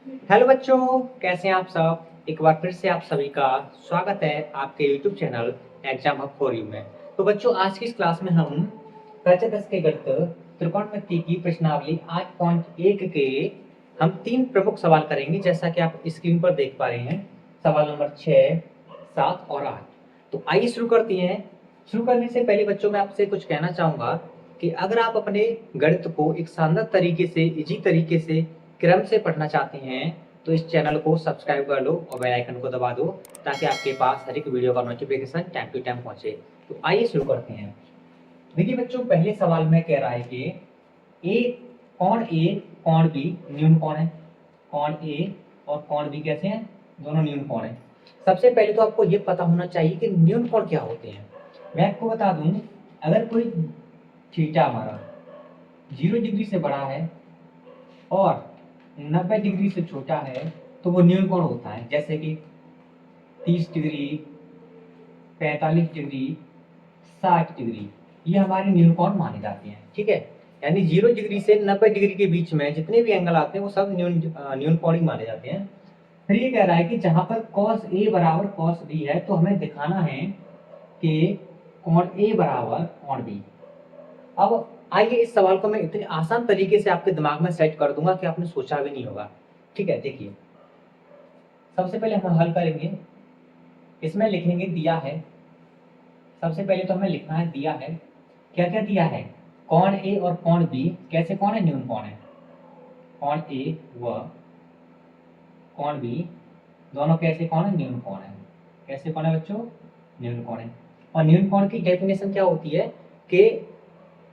Hello बच्चों, कैसे हैं आप सब। एक बार फिर से आप सभी का स्वागत है आपके YouTube channel exam hub for you में। तो बच्चों, आज की इस क्लास में हम कक्षा 10 के गणित त्रिकोणमिति की प्रश्नावली 8.1 के हम 3 प्रमुख सवाल करेंगे, जैसा कि आप स्क्रीन पर देख पा रहे हैं। सवाल नंबर 6, 7 और 8। तो आइए शुरू करते हैं। शुरू करने से पहले बच्चों, मैं आपसे कुछ कहना चाहूंगा कि अगर आप अपने गणित को एक शानदार तरीके से, इजी तरीके से, क्रम से पढ़ना चाहते हैं तो इस चैनल को सब्सक्राइब कर लो और बेल आइकन को दबा दो, ताकि आपके पास हर एक वीडियो का नोटिफिकेशन टाइम टू टाइम पहुंचे। तो आइए शुरू करते हैं। देखिए बच्चों, पहले सवाल में कह रहा है कि ए कोण बी न्यून कोण है। कोण ए और कोण बी कैसे हैं? दोनों न्यून कोण है। सबसे पहले तो आपको ये पता होना चाहिए कि न्यून कोण क्या होते हैं। मैं आपको बता दूं, अगर कोई थीटा हमारा 0 डिग्री से बड़ा है और 90 डिग्री से छोटा है तो वो न्यून कोण होता है। जैसे कि 30 डिग्री, 45 डिग्री, 60 डिग्री, ये हमारे न्यून कोण माने जाते हैं। ठीक है, यानी 0 डिग्री से 90 डिग्री के बीच में जितने भी एंगल आते हैं वो सब न्यून कोण ही माने जाते हैं। फिर ये कह रहा है कि जहां पर cos A बराबर cos B है, तो हमें दिखाना है कि कोण A बराबर कोण B। अब आइए, इस सवाल को मैं इतने आसान तरीके से आपके दिमाग में सेट कर दूंगा कि आपने सोचा भी नहीं होगा। ठीक है, देखिए, सबसे पहले हम हल करेंगे। इसमें लिखेंगे दिया है। सबसे पहले तो हमें लिखना है दिया है। क्या क्या दिया है? कोण ए और कोण बी कैसे कोण है? न्यून कोण है। कोण ए व कोण बी दोनों कैसे कोण है? न्यून कोण है। कैसे कोण है बच्चों? न्यून कोण है। और न्यून कोण की डेफिनेशन क्या होती है कि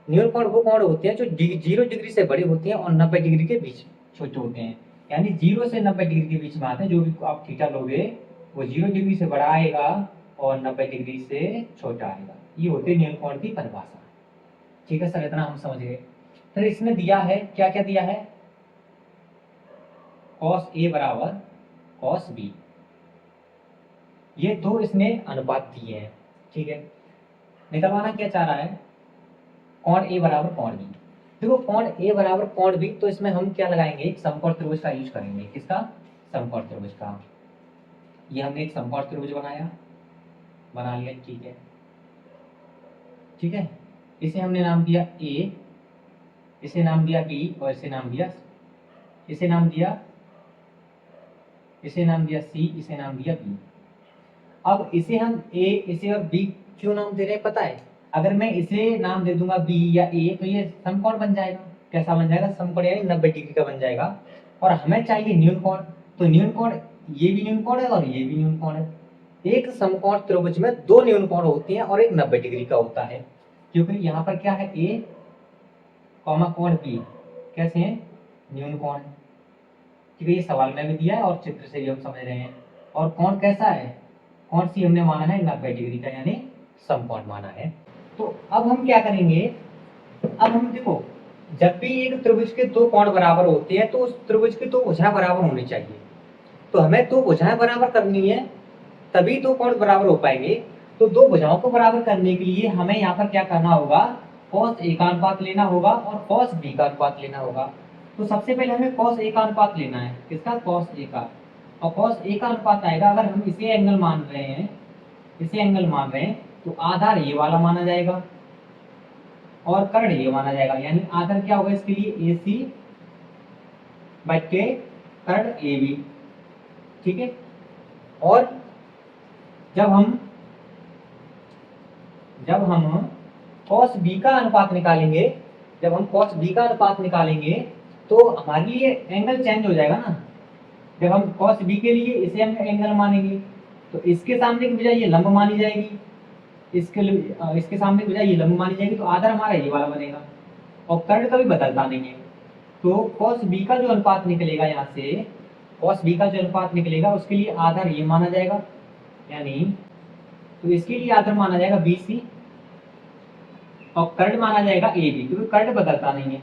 न्यून कोण वो कोण होते हैं जो 0 डिग्री से बड़े होते हैं और 90 डिग्री के बीच छोटे होते हैं। यानी 0 से 90 डिग्री के बीच में आते हैं। जो भी आप थीटा लोगे वो 0 डिग्री से बड़ा आएगा और 90 डिग्री से छोटा आएगा। ये होती है न्यून कोण की परिभाषा। ठीक है सर, इतना हम समझ गए। फिर इसने दिया है, क्या क्या दिया है? cos A बराबर cos B। ये दो इसने अनुपात दिए हैं। ठीक है, निकलवाना क्या चाह रहा है? कोण A बराबर कोण B। देखो, कोण A बराबर कोण B, तो इसमें हम क्या लगाएंगे? एक समकोण त्रिभुज का यूज करेंगे। किसका? समकोण त्रिभुज का। ये हमने एक समकोण त्रिभुज बना लिया। ठीक है, ठीक है। इसे हमने नाम दिया A, इसे नाम दिया B और इसे नाम दिया C, इसे नाम दिया C, इसे नाम दिया B। अब इसे हम A, इसे और B क्यों नाम दे रहे हैं पता है? अगर मैं इसे नाम दे दूंगा B या A तो ये समकोण बन जाएगा। कैसा बन जाएगा? समकोण, यानी 90 डिग्री का बन जाएगा। और हमें चाहिए न्यून कोण। तो न्यून कोण, ये भी न्यून कोण है और ये भी न्यून कोण है। एक समकोण त्रिभुज में दो न्यून कोण होती हैं और एक 90 डिग्री का होता है। क्योंकि यहाँ पर क्या है? A कॉमा कोण B कैसे हैं? न्यून कोण है। ठीक है, ये सवाल में भी दिया है और चित्र से भी हम समझ रहे हैं। और कोण कैसा है? कोण सी हमने माना है 90 डिग्री का, यानी समकोण माना है। तो अब हम क्या करेंगे? अब हम देखो, जब भी एक त्रिभुज के दो कोण बराबर होते हैं तो उस त्रिभुज की दो भुजाएं बराबर होनी चाहिए। तो हमें दो भुजाएं बराबर करनी है, तभी दो कोण बराबर हो पाएंगे। तो दो भुजाओं को बराबर करने के लिए हमें यहाँ पर क्या करना होगा? cos A का अनुपात लेना होगा और cos B का अनुपात लेना होगा। तो सबसे पहले हमें cos A का अनुपात लेना है। किसका? cos A का। और cos A का अनुपात आएगा, अगर हम इसे एंगल मान रहे हैं, तो आधार ये वाला माना जाएगा और कर्ण ये माना जाएगा। यानी आधार क्या होगा इसके लिए? AC बटे कर्ण AB। ठीक है, और जब हम cos B का अनुपात निकालेंगे, तो हमारे लिए एंगल चेंज हो जाएगा ना। जब हम cos B के लिए इसे हम एंगल मानेंगे तो इसके सामने की बजाय ये लंब मानी जाएगी, इसके सामने की बजाय ये लंब मानी जाएगी, तो आधार हमारा ये वाला बनेगा और कर्ण कभी बदलता नहीं है। तो cos B का जो अनुपात निकलेगा, यहाँ से cos B का जो अनुपात निकलेगा उसके लिए आधार ये माना जाएगा, यानी तो इसके लिए आधार माना जाएगा BC और कर्ण माना जाएगा AB, क्योंकि कर्ण बदलता नहीं है।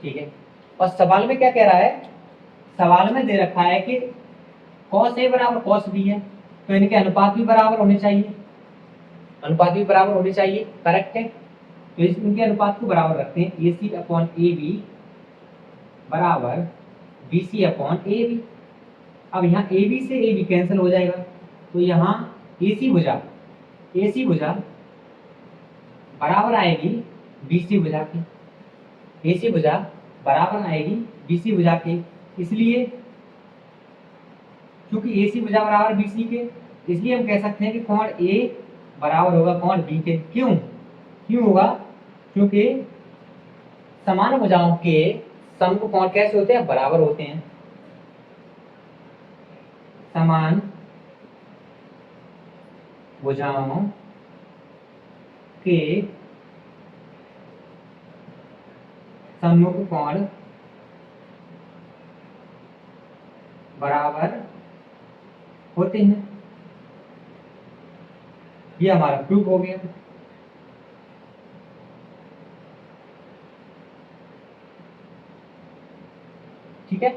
ठीक है, और सवाल में क्या कह रहा है? सवाल में दे रखा है कि cos A बराबर cos B है, तो इनके अनुपात भी बराबर होने चाहिए। करेक्ट है। तो इनके अनुपात को बराबर रखते हैं। AC अपॉन AB बराबर BC अपॉन AB। अब यहाँ AB से AB कैंसिल हो जाएगा, तो यहाँ AC भुजा बराबर आएगी BC भुजा की। AC भुजा बराबर आएगी BC भुजा के, इसलिए क्योंकि AC भुजा बराबर BC के, इसलिए हम कह सकते हैं कि कोण A बराबर होगा कोण B के। क्यों होगा? क्योंकि समान भुजाओं के समकोण कैसे होते हैं? बराबर होते हैं। समान भुजाओं के समकोण बराबर होते हैं। ये हमारा प्रूफ हो गया। ठीक है,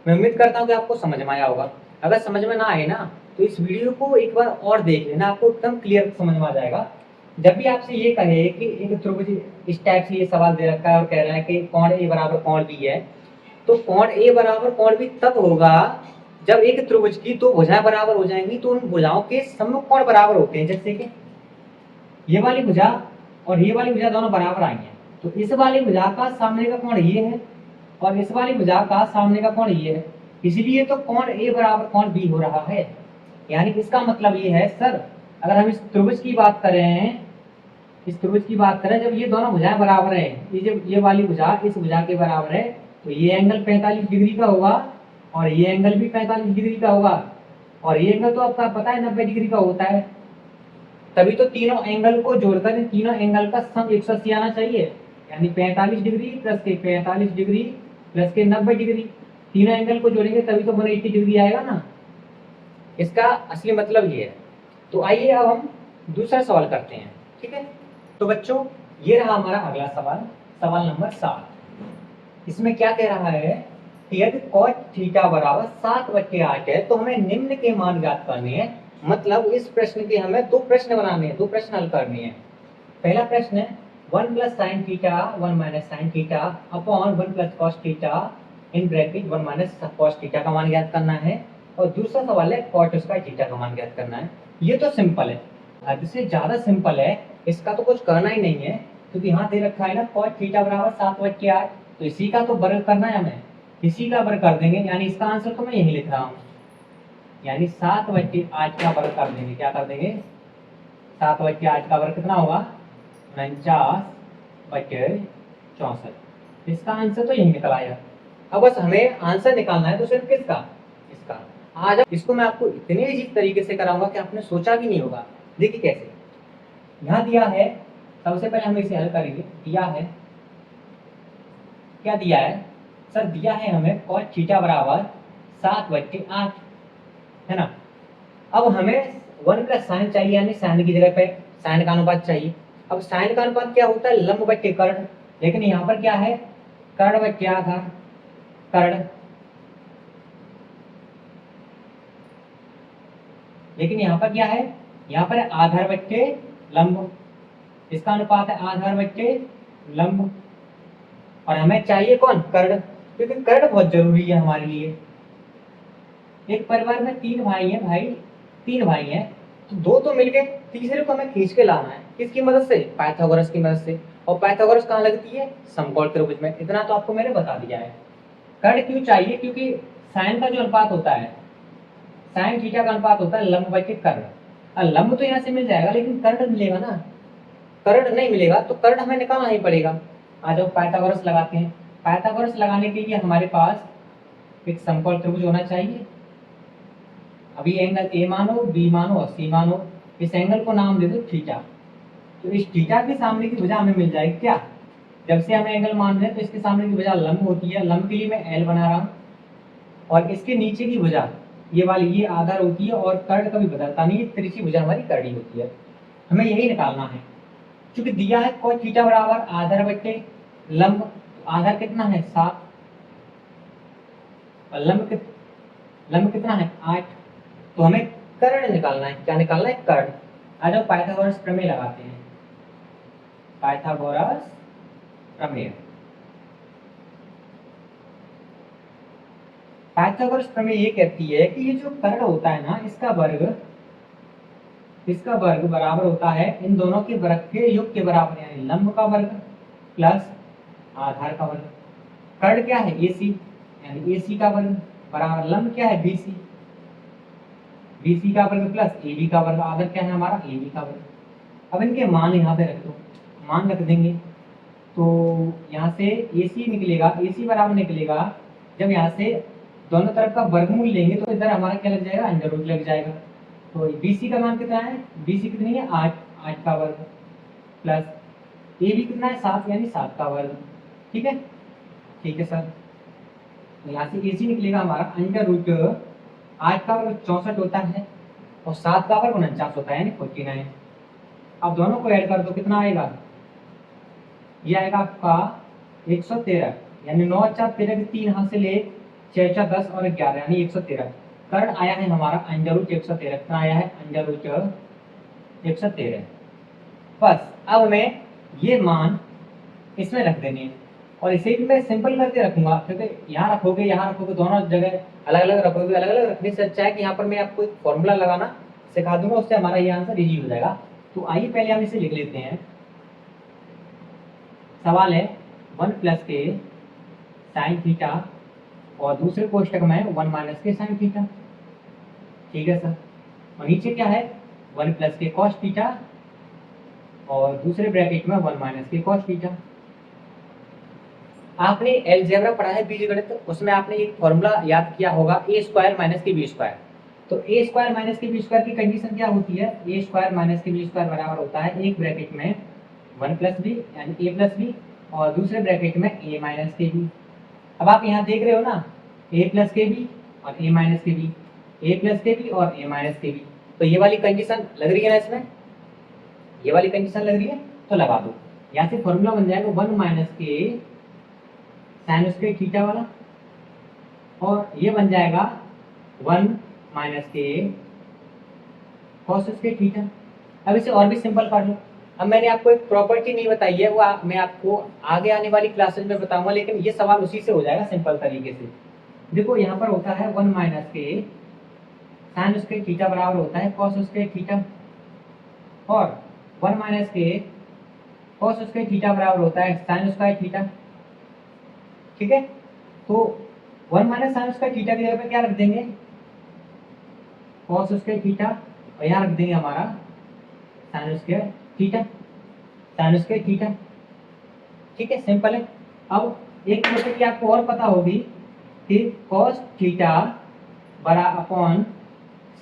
मैं उम्मीद करता हूँ कि आपको समझ में आया होगा। अगर समझ में ना आए ना तो इस वीडियो को एक बार और देख लेना, आपको एकदम क्लियर समझ में आ जाएगा। जब भी आपसे ये कहे कि एक त्रिभुज इस टाइप से ये सवाल दे रखा है और कह रहा है कि कोण A बराबर कोण B है, तो कोण A बराबर कोण B तब होगा जब एक त्रिभुज की दो भुजाएं बराबर हो जाएंगी, तो उन भुजाओं के समकोण बराबर होते हैं। जैसे कि ये वाली भुजा और ये वाली भुजा दोनों बराबर आई हैं, तो इस वाली भुजा का सामने का कोण ये है और इस वाली भुजा का सामने का कोण ये है, इसलिए तो कोण A बराबर कोण B हो रहा है। यानी इसका मतलब ये है सर, अगर हम इस त्रिभुज की बात करें, जब ये दोनों भुजाएं बराबर हैं, ये जब ये वाली भुजा इस भुजा के बराबर है, तो ये एंगल 45 डिग्री का होगा और ये एंगल भी 45 डिग्री का होगा, और ये एंगल तो आपका पता है 90 डिग्री का होता है। तभी तो तीनों एंगल को जोड़कर तीनों एंगल का सम 180 आना चाहिए। यानी 45 डिग्री प्लस के 45 डिग्री प्लस के 90 डिग्री, तीनों एंगल को जोड़ेंगे तभी तो 180 डिग्री आएगा ना। इसका असली मतलब ये है। तो आइए अब हम दूसरा सवाल करते हैं। ठीक है, तो बच्चों ये रहा हमारा अगला सवाल, सवाल नंबर 7। इसमें क्या कह रहा है कि यदि cos थीटा बराबर 7/8 है तो हमें निम्न के मान ज्ञात करने हैं। मतलब इस प्रश्न के हमें दो प्रश्न बनाने हैं, दो प्रश्न हल करने हैं। पहला प्रश्न है 1 + sin theta 1 - sin theta upon 1 + cos theta in bracket 1 - cos theta का मान ज्ञात करना है। और दूसरा सवाल है cot स्क्वायर थीटा का मान ज्ञात करना है। ये तो सिंपल है, हद से ज्यादा सिंपल है, इसका तो कुछ करना ही नहीं है, क्योंकि यहाँ दे रखा है ना cot थीटा बराबर 7/8, तो इसी का तो वर्ग करना है हमें, इसी का वर्ग कर देंगे। यानी इसका आंसर तो मैं यही लिख रहा हूँ, यानी 7/8 का वर्ग कर देंगे। क्या कर देंगे? 7/8 का वर्ग कितना होगा? 49/64। इसका आंसर तो यही निकल आया। अब बस हमें आंसर निकालना है, तो सिर्फ किसका? इसका। आज इसको मैं आपको इतने इजी तरीके से कराऊंगा कि आपने सोचा भी नहीं होगा। देखिए कैसे, यहाँ दिया है, सबसे पहले हम इसे हल करेंगे। दिया है, क्या दिया है सर? दिया है हमें cos थीटा बराबर 7/8, है ना। अब हमें 1 + sin चाहिए, यानी sin की जगह पे sin का अनुपात चाहिए। अब sin का अनुपात क्या होता है? लंब बट्टे कर्ण। लेकिन यहाँ पर क्या है? कर्ण बट्टे आधार, कर्ण। लेकिन यहाँ पर क्या है? यहाँ पर आधार बट्टे लंब, इसका अनुपात है आधार बट्टे लंब। और हमें चाहिए कौन? कर्ण, क्योंकि कर्ण बहुत जरूरी है हमारे लिए। एक परिवार में 3 भाई हैं, भाई 3 भाई हैं, तो 2 तो मिल गए, तीसरे को हमें खींच के लाना है। किसकी मदद से? पाइथागोरस की मदद से। और पाइथागोरस कहाँ लगती है? समकोण त्रिभुज में। इतना तो आपको मैंने बता दिया है। कर्ण क्यों चाहिए? क्योंकि साइन का जो अनुपात होता है, साइन थीटा का अनुपात होता है लंब बटे कर्ण। लंब तो यहाँ से मिल जाएगा, लेकिन कर्ण मिलेगा ना, कर्ण नहीं मिलेगा, तो कर्ण हमें निकालना ही पड़ेगा। आ जाओ पाइथागोरस लगाते हैं। पाइथागोरस लगाने के लिए हमारे पास एक समकोण त्रिभुज होना चाहिए। अभी एंगल ए मानो, बी मानो और सी मानो, इस एंगल को नाम दे दो थीटा। तो इस थीटा के सामने की भुजा हमें मिल जाएगी क्या? जब से हमें एंगल मान रहे हैं तो इसके सामने की भुजा लंब होती है। लंब के लिए मैं एल बना रहा हूँ, और इसके नीचे की भुजा ये वाली, ये आधार होती है, और कर्ण कभी बदलता नहीं, तिरछी भुजा हमारी करड़ी होती है। हमें यही निकालना है। क्योंकि दिया है cos थीटा बराबर आधार बट्टे लंब, तो आधार कितना है? 7, और लंब कितना है? 8। तो हमें कर्ण निकालना है। क्या निकालना है? कर्ण। आ जाओ पाइथागोरस प्रमेय लगाते हैं। पाइथागोरस प्रमेय। पाइथागोरस प्रमेय ये कहती है कि ये जो कर्ण होता है ना, इसका वर्ग बराबर होता है इन दोनों के वर्ग के योग के बराबर, यानी लंब का वर्ग प्लस आधार का वर्ग। कर्ण क्या है? AC, यानी AC का वर्ग बराबर लंब क्या है? BC, BC का वर्ग प्लस AB का वर्ग। आधार क्या है हमारा? AB का वर्ग। अब इनके मान यहाँ पे रख दो, मान रख देंगे तो यहाँ से AC निकलेगा, AC बराबर निकलेगा जब यहाँ से दोनों तरफ का वर्गमूल लेंगे तो इधर हमारा क्या लग जाएगा? अंडर रूट लग जाएगा। तो BC का मान कितना है? BC कितनी है? 8, 8 का वर्ग प्लस AB कितना है? 7, यानी 7 का वर्ग। ठीक है, ठीक है सर। तो यहाँ से AC निकलेगा हमारा अंडर रूट 8 का वर्ग 64 होता है और 7 का वर्ग 49 होता है, यानी 49। अब दोनों को ऐड कर दो, कितना आएगा? ये आएगा आपका 113, यानी 9 4 13 के 3 हाथ से ले 6 4 10 और 11, यानी 113। कर्ण आया है हमारा अंडर रूट 113। कितना आया है? Under root 113। बस अब हमें ये मान इसमें रख देने हैं और इसे भी मैं सिंपल करके रखूंगा, क्योंकि यहाँ रखोगे दोनों जगह अलग अलग रखोगे। अलग अलग रखने से अच्छा है कि यहाँ पर मैं आपको एक फॉर्मूला लगाना सिखा दूंगा, उससे हमारा ये आंसर इजी हो जाएगा। तो आइए पहले हम इसे लिख लेते हैं। सवाल है 1 प्लस के साइन थीटा और दूसरे कोष्टक में 1 माइनस के साइन थीटा। ठीक है सर। और नीचे क्या है? 1 प्लस के कॉस थीटा और दूसरे ब्रैकेट में 1 माइनस के कॉस थीटा। आपने अलजेब्रा पढ़ा है बीजगणित, उसमें आपने एक फॉर्मूला याद किया होगा, ए स्क्वायर माइनस के बी स्क्वायर। तो ए स्क्वायर माइनस के बी स्क्वायर की कंडीशन क्या होती है? ए स्क्वायर माइनस के बी स्क्वायर बराबर होता है एक ब्रैकेट में 1 प्लस बी, यानी ए प्लस बी, और दूसरे ब्रैकेट में ए माइनस के बी। अब आप यहाँ देख रहे हो ना, ए प्लस के बी और ए माइनस के बी, ए प्लस के बी और ए माइनस के बी। तो ये वाली कंडीशन लग रही है ना इसमें? ये वाली कंडीशन लग रही है तो लगा दो। यहाँ से फॉर्मूला बन जाएगा 1 माइनस के साइन स्क्वायर थीटा वाला, और ये बन जाएगा 1 माइनस के कॉस स्क्वायर थीटा। अब इसे और भी सिंपल कर लो। अब मैंने आपको एक प्रॉपर्टी नहीं बताई है, वो मैं आपको आगे आने वाली क्लासेज में बताऊंगा, लेकिन ये सवाल उसी से हो जाएगा सिंपल तरीके से। देखो यहाँ पर होता है 1 माइनस के साइन स्क्वायर थीटा बराबर होता है कॉस स्क्वायर थीटा, और 1 माइनस के कॉस स्क्वायर थीटा बराबर होता है साइन स्क्वायर थीटा। ठीक है, तो 1 माइनस साइन स्क्वायर थीटा की जगह पे क्या रख देंगे? कॉस स्क्वायर थीटा, और यहाँ रख देंगे हमारा sine square theta, sine square theta. ठीक है, सिंपल है। अब एक प्रॉपर्टी आपको और पता होगी कि कॉस थीटा बराबर अपॉन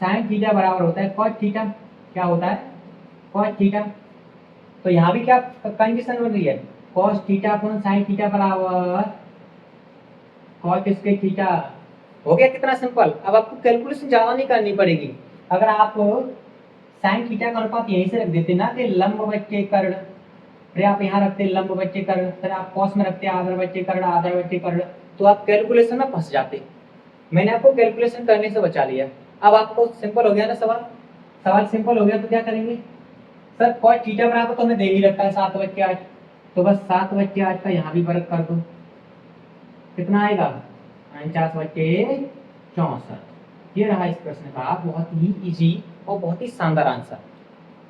साइन थीटा बराबर होता है कॉस थीटा। क्या होता है? Cos theta. तो यहाँ भी क्या कंडीशन बन रही है? Cos theta upon sine theta बराबर कॉट स्क्वायर थीटा। हो गया कितना सिंपल। अब आपको कैलकुलेशन ज्यादा नहीं करनी पड़ेगी। अगर आप साइन थीटा का अनुपात यहीं से रख देते ना कि लंब बच्चे कर्ण, फिर आप यहाँ रखते लंब बच्चे कर्ण, फिर आप कॉस में रखते आधार बच्चे कर्ण, आधार बच्चे कर्ण, तो आप कैलकुलेशन में फंस जाते। मैंने आपको कैलकुलेशन करने से बचा लिया। अब आपको सिंपल हो गया ना सवाल। सवाल सिंपल हो गया तो क्या करेंगे? सर कॉट थीटा बराबर तो हमें दे ही रखा है 7/8, तो बस 7/8 का यहाँ भी वर्ग कर दो। कितना आएगा? 49/64। ये रहा इस प्रश्न का बहुत ही इजी और बहुत ही शानदार आंसर।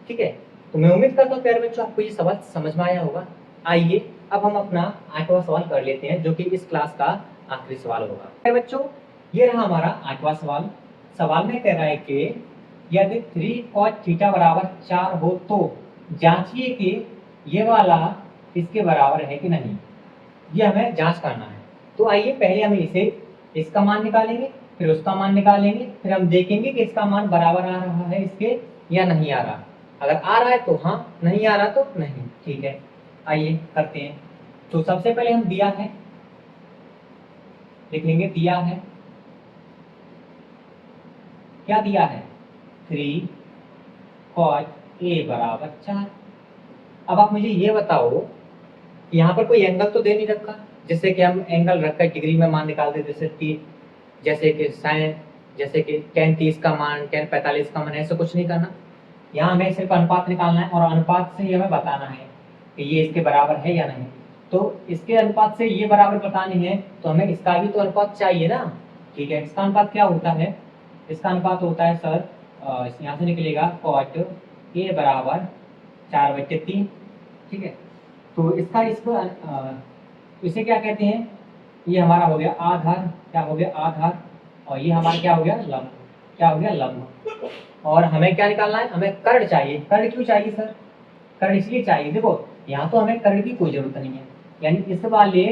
ठीक है, तो मैं उम्मीद करता हूँ प्यारे बच्चों आपको ये सवाल समझ में आया होगा। आइए अब हम अपना 8वां सवाल कर लेते हैं, जो कि इस क्लास का आखिरी सवाल होगा। प्यारे बच्चों, ये रहा हमारा 8वां सवाल। सवाल में कह रहा है कि यदि 3 cos थीटा बराबर 4 हो तो जांचिए कि ये वाला इसके बराबर है कि नहीं। ये हमें जांच करना है। तो आइए पहले हम इसका मान निकालेंगे, फिर उसका मान निकालेंगे, फिर हम देखेंगे कि इसका मान बराबर आ रहा है इसके या नहीं आ रहा। अगर आ रहा है तो हाँ, नहीं आ रहा तो नहीं। ठीक है, आइए करते हैं। तो सबसे पहले हम दिया है लिख लेंगे। दिया है, क्या दिया है? 3 cos a बराबर 4। अब आप मुझे ये बताओ, यहाँ पर कोई एंगल तो दे नहीं रखा, जैसे कि हम एंगल रखकर डिग्री में मान निकालते, जैसे कि साइन, जैसे कि tan 30 का मान, tan 45 का मान, ऐसा कुछ नहीं करना। यहाँ हमें सिर्फ अनुपात निकालना है, और अनुपात से ही हमें बताना है कि ये इसके बराबर है या नहीं। तो इसके अनुपात से ये बराबर बतानी है तो हमें इसका भी तो अनुपात चाहिए ना। ठीक है, इसका अनुपात क्या होता है? इसका अनुपात होता है सर, यहाँ से निकलेगा कॉट ए बराबर 4/3। ठीक है, तो इसका इसे क्या कहते हैं? ये हमारा हो गया आधार, क्या हो गया? आधार। और ये हमारा क्या हो गया? लंब। क्या हो गया? लंब। और हमें क्या निकालना है? हमें कर्ण चाहिए। कर्ण क्यों चाहिए सर? कर्ण इसलिए चाहिए, देखो यहाँ तो हमें कर्ण की कोई जरूरत नहीं है, यानी इस वाले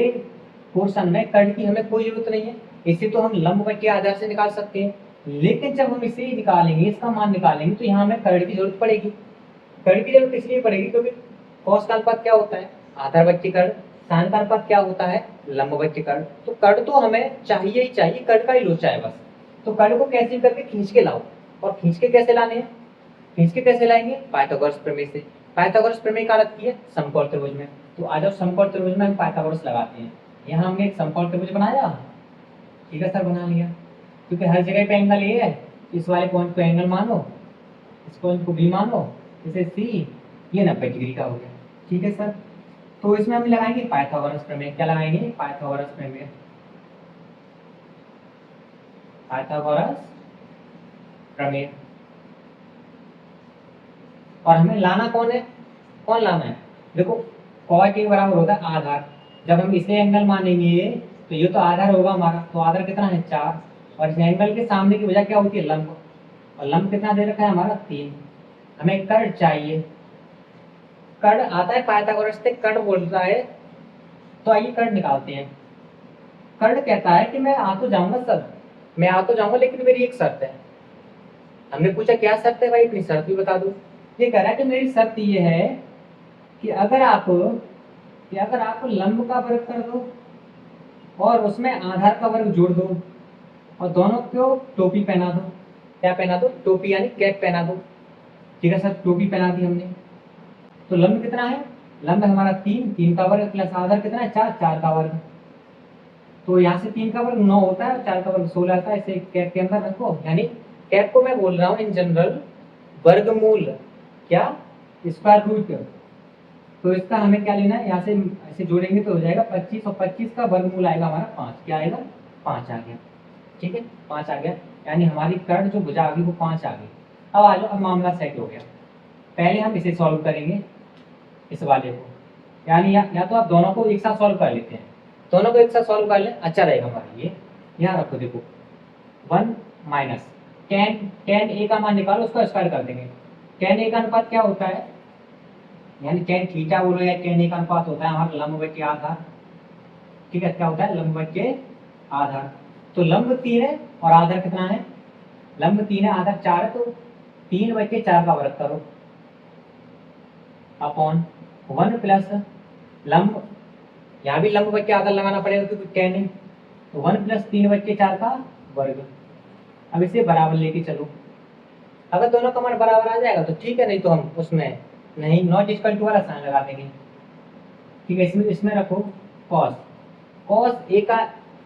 पोर्शन में कर्ण की हमें कोई जरूरत नहीं है। इसे तो हम लंब के आधार से निकाल सकते हैं, लेकिन जब हम इसे निकालेंगे, इसका मान निकालेंगे, तो यहाँ हमें कर्ण की जरूरत पड़ेगी। कर्ण की जरूरत इसलिए पड़ेगी क्योंकि कॉस का अनुपात क्या होता है? आधार बट्टे कर्ण। साइन का अनुपात क्या होता है? लंब बट्टे कर्ण। तो कर्ण तो हमें चाहिए ही चाहिए, कर्ण का ही लोचा है बस। तो कर्ण को कैसे करके खींच के लाओ, और खींच के कैसे लाने हैं? खींच के कैसे लाएंगे? पाइथागोरस प्रमेय से। पाइथागोरस प्रमेय का लगती है समकोण त्रिभुज में। तो आ जाओ, समकोण त्रिभुज में हम पाइथागोरस लगाते हैं। यहाँ हमने एक समकोण त्रिभुज बनाया, ठीक है सर, बना लिया। क्योंकि हर जगह पे एंगल ए है, इस वाले पॉइंट को एंगल मानो, इस पॉइंट को बी मानो, इसे सी, ये 90 डिग्री का हो गया। ठीक है सर, तो इसमें हम लगाएंगे पाइथागोरस प्रमेय। क्या लगाएंगे? पाइथागोरस प्रमेय। पाइथागोरस प्रमेय। और हमें लाना कौन है? कौन लाना है? देखो, कॉट ए बराबर होता है आधार। जब हम इसे एंगल मानेंगे तो ये तो आधार होगा हमारा, तो आधार कितना है? 4। और इस एंगल के सामने की वजह क्या होती है? लंब। और लंब कितना दे रखा है हमारा? 3। हमें कर्ण चाहिए। कर्ण आता है पाइथागोरस से, कर्ण बोलता है। तो आइए कर्ण निकालते हैं। कर्ण कहता है कि मैं आ तो जाऊंगा सर, मैं आ तो जाऊंगा, लेकिन मेरी एक शर्त है। हमने पूछा क्या शर्त है भाई? अपनी शर्त भी बता दो। ये कह रहा है कि मेरी शर्त ये है कि अगर आप लंब का वर्ग कर दो और उसमें आधार का वर्ग जोड़ दो और दोनों को टोपी पहना दो। क्या पहना दो? टोपी, यानी कैप पहना दो। ठीक है सर, टोपी पहना दी हमने। तो लंब कितना है? लंब हमारा 3, 3 का वर्ग प्लस आधार कितना है? 4, 4 का वर्ग। तो यहाँ से 3 का वर्ग 9 होता है, 4 का वर्ग 16 आता है। इसे कैप के अंदर रखो, यानी कैप को मैं बोल रहा हूँ इन जनरल वर्गमूल, क्या? Square root. तो इसका हमें क्या लेना है? यहाँ से ऐसे जोड़ेंगे तो हो जाएगा 25, और 25 का वर्गमूल आएगा हमारा 5। क्या आएगा? 5 आ गया। ठीक है, 5 आ गया, यानी हमारी कर्ण जो भुजा आ गई वो 5 आ गई। अब आ जाओ, अब मामला सेट हो गया। पहले हम इसे सॉल्व करेंगे, इस वाले को, यानी या तो आप दोनों को एक साथ सॉल्व कर लेते हैं, दोनों को एक साथ सॉल्व कर लें, अच्छा रहेगा हमारा ये। यहाँ रखो, देखो 1 माइनस tan ए का मान निकालो, उसका स्क्वायर कर देंगे। tan ए का अनुपात क्या होता है? यानी tan थीटा बोलो या tan ए का अनुपात होता है हमारा लंब बटे आधार। ठीक है, क्या होता है? लंब बटे आधार। तो लंब 3 है और आधार कितना है? लंब 3 है, आधार 4 है, तो 3/4 का वर्ग करो अपॉन 1 प्लस लंब, यहाँ भी लंब बटे आधार लगाना पड़ेगा क्योंकि 10 है, तो 1 प्लस 3/4 का वर्ग। अब इसे बराबर लेके चलो, अगर दोनों का मान बराबर आ जाएगा तो ठीक है, नहीं तो हम उसमें नहीं नॉट इक्वल टू वाला साइन लगा देंगे। ठीक है, इसमें रखो कॉस। कॉस ए का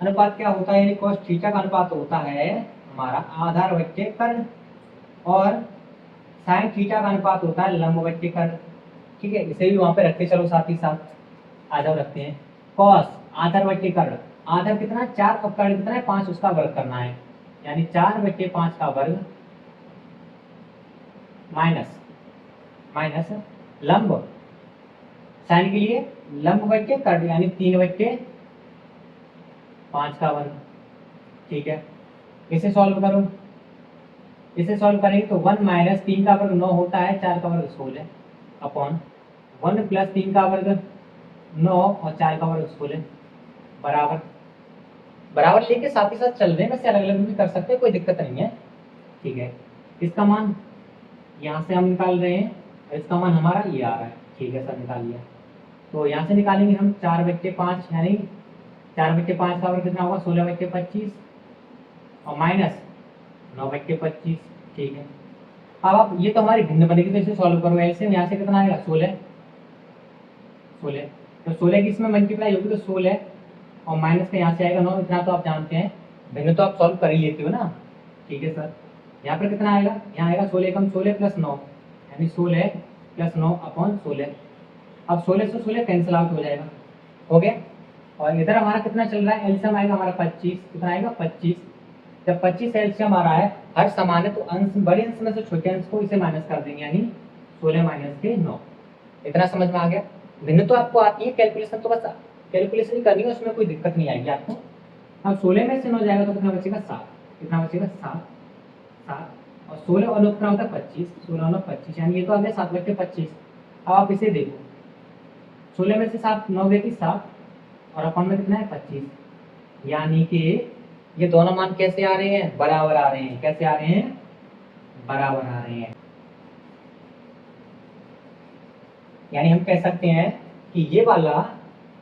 अनुपात क्या होता है? यानी कॉस थीटा का अनुपात होता है हमारा आधार बट्टे कर्ण, और साइन थीटा का अनुपात होता है लंब बट्टे कर्ण। ठीक है, इसे भी वहां पे रखते चलो साथ ही साथ। आ जाओ, रखते हैं कॉस आधार बट्टे कर्ण। आधार कितना? 4, और कर्ण कितना है? 5, उसका वर्ग करना है, यानी 4/5 का वर्ग माइनस लंब, साइन के लिए लंब बट्टे कर्ण, यानी 3/5 का वर्ग। ठीक है, इसे सॉल्व करो। इसे सॉल्व करेंगे तो 1 माइनस 3 का वर्ग 9 होता है, 4 का वर्ग 16 अपॉन 1 प्लस 3 का वर्ग 9 और 4 का वर्ग 16 बराबर। बराबर लेके साथ ही साथ चल रहे हैं, वैसे अलग अलग भी कर सकते हैं, कोई दिक्कत नहीं है। ठीक है, इसका मान यहाँ से हम निकाल रहे हैं, और इसका मान हमारा ये आ रहा है। ठीक है सर, निकाल लिया। तो यहाँ से निकालेंगे हम 4/5, यानी 4/5 का वर्ग कितना होगा? 16/25 और माइनस 9/25। ठीक है, अब आप ये तो हमारी भिन्न बनेगी, तो इसे सॉल्व करो। ऐसे यहाँ से कितना आएगा? 16। तो 16 की इसमें मल्टीप्लाई होगी तो 16, और माइनस का यहाँ से आएगा 9। इतना तो आप जानते हैं, भिन्न तो आप सॉल्व कर ही लेते हो ना। ठीक है सर, यहाँ पर कितना आएगा? यहाँ आएगा 16 कम 16 प्लस 9, यानी 16 प्लस 9 अपॉन 16। अब 16 से 16 कैंसिल आउट हो जाएगा, हो गया। और इधर हमारा कितना चल रहा है? एलसीएम आएगा हमारा 25। कितना आएगा? 25। जब 25 एलसीएम आ रहा है, हर समान है, तो अंश बड़े अंश में से छोटे अंश को इसे माइनस कर देंगे, यानी 16 माइनस के 9। इतना समझ में आ गया। भिन्न तो आपको आती है, कैलकुलेशन तो बस कैलकुलेशन ही करनी है, उसमें कोई दिक्कत नहीं आएगी आपको। अब 16 में से 9 जाएगा तो कितना बचेगा 7, कितना बचेगा 7, 7 और 16 और 9 कितना होता है 25, 16 और 9 25, यानी ये तो आ गया 7/25। अब आप इसे देखो, 16 में से 7 9 गई थी 7 और अपन में कितना है 25, यानी कि ये दोनों मान कैसे आ रहे हैं, बराबर आ रहे हैं। कैसे आ रहे हैं, बराबर आ रहे हैं। यानी हम कह सकते हैं कि ये वाला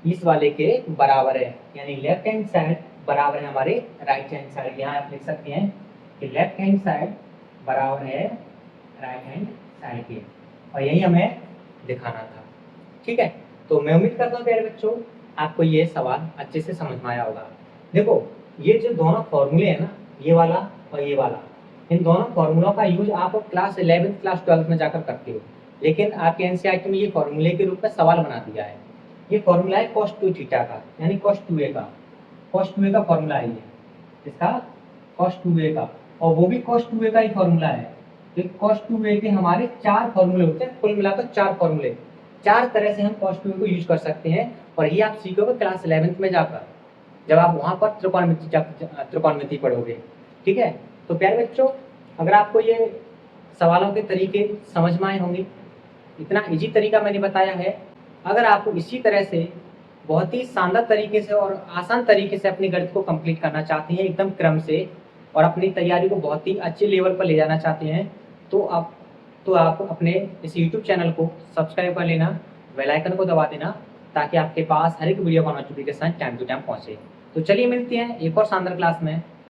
इस वाले के बराबर है, यानी लेफ्ट हैंड साइड बराबर है हमारे राइट हैंड साइड। यहाँ आप लिख सकते हैं कि लेफ्ट हैंड साइड बराबर है राइट हैंड साइड के, और यही हमें दिखाना था। ठीक है, तो मैं उम्मीद करता हूँ प्यारे बच्चों आपको ये सवाल अच्छे से समझ में आया होगा। देखो, ये जो दोनों फॉर्मूले हैं ना, ये वाला और ये वाला, इन दोनों फॉर्मूलों का यूज आप क्लास 11th क्लास 12th में जाकर करते हो, लेकिन आपके एनसीईआरटी में ये फॉर्मूले के रूप में सवाल बना दिया है। ये फॉर्मूला है cos 2 थीटा का, यानी cos 2a का, cos 2a का फॉर्मूला है ये, इसका cos 2a का, और वो भी cos 2a का ही फॉर्मूला है। तो cos 2a के हमारे 4 फॉर्मूले होते हैं, कुल मिलाकर 4 फॉर्मूले, 4 तरह से हम cos 2a को यूज कर सकते हैं। और ये आप सीखोगे क्लास 11th में जाकर, जब आप वहां पर त्रिकोणमिति पढ़ोगे। ठीक है, तो प्यारे बच्चों, अगर आपको ये सवालों के तरीके समझ में आए होंगे, इतना इजी तरीका मैंने बताया है। अगर आपको इसी तरह से बहुत ही शानदार तरीके से और आसान तरीके से अपनी गणित को कंप्लीट करना चाहते हैं एकदम क्रम से, और अपनी तैयारी को बहुत ही अच्छे लेवल पर ले जाना चाहते हैं, तो आप अपने इस यूट्यूब चैनल को सब्सक्राइब कर लेना, बेल आइकन को दबा देना, ताकि आपके पास हर एक वीडियो का नोटिफिकेशन टाइम टू टाइम पहुंचे। तो चलिए मिलते हैं एक और शानदार क्लास में।